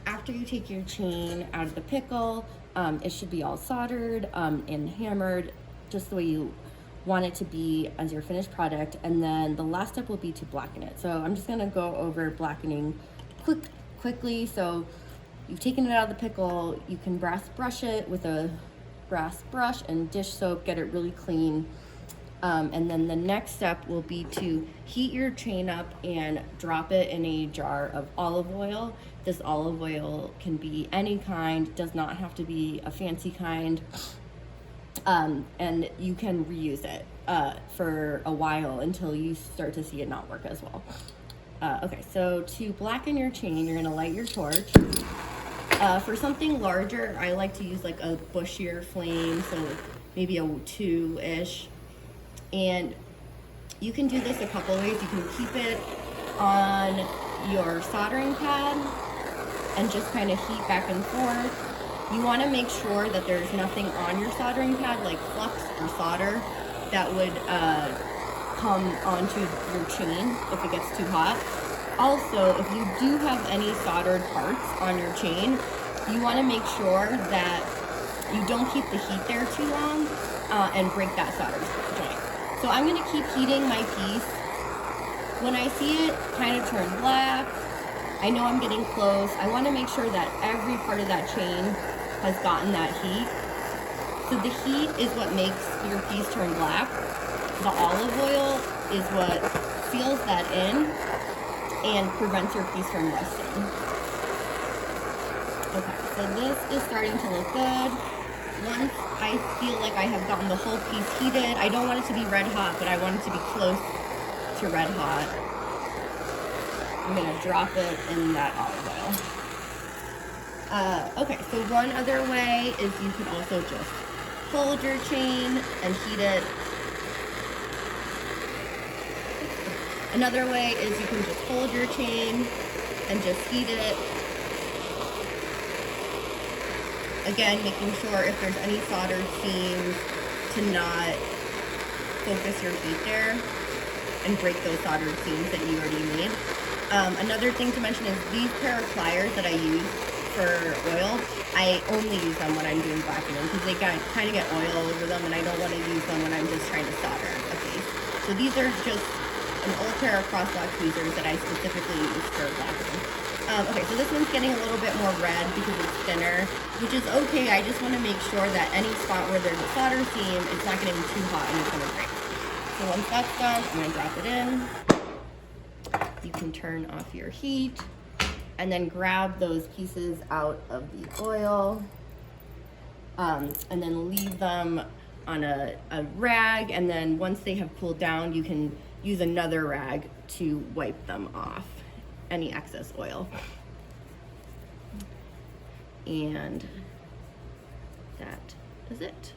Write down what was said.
after you take your chain out of the pickle, it should be all soldered and hammered just the way you want it to be as your finished product. And then the last step will be to blacken it. So I'm just gonna go over blackening quickly. So you've taken it out of the pickle, you can brass brush it with a brass brush and dish soap, get it really clean. And then the next step will be to heat your chain up and drop it in a jar of olive oil. This olive oil can be any kind, does not have to be a fancy kind. And you can reuse it for a while until you start to see it not work as well. Okay, so to blacken your chain, you're gonna light your torch. For something larger, I like to use like a bushier flame, so maybe a 2-ish. And you can do this a couple ways. You can keep it on your soldering pad and just kind of heat back and forth. You want to make sure that there's nothing on your soldering pad like flux or solder that would come onto your chain if it gets too hot. Also, if you do have any soldered parts on your chain, you want to make sure that you don't keep the heat there too long and break that solder joint. So I'm going to keep heating my piece. When I see it kind of turn black, I know I'm getting close. I want to make sure that every part of that chain has gotten that heat. So the heat is what makes your piece turn black. The olive oil is what seals that in and prevents your piece from rusting. Okay, so this is starting to look good. Once I feel like I have gotten the whole piece heated, I don't want it to be red hot, but I want it to be close to red hot. I'm gonna drop it in that olive oil. Okay, so one other way is you can also just hold your chain and heat it. Another way is you can just hold your chain and just heat it. Again, making sure if there's any soldered seams to not focus your heat there and break those soldered seams that you already made. Another thing to mention is these pair of pliers that I use for oil, I only use them when I'm doing blackening because they kind of get oil over them and I don't want to use them when I'm just trying to solder a piece. So these are just an old pair of crosslock tweezers that I specifically use for blackening. Okay, so this one's getting a little bit more red because it's thinner, which is okay. I just want to make sure that any spot where there's a solder seam, it's not getting too hot and it's going to break. So once that's done, I'm going to drop it in. You can turn off your heat and then grab those pieces out of the oil and then leave them on a rag, and then once they have cooled down, you can use another rag to wipe them off any excess oil. And that is it.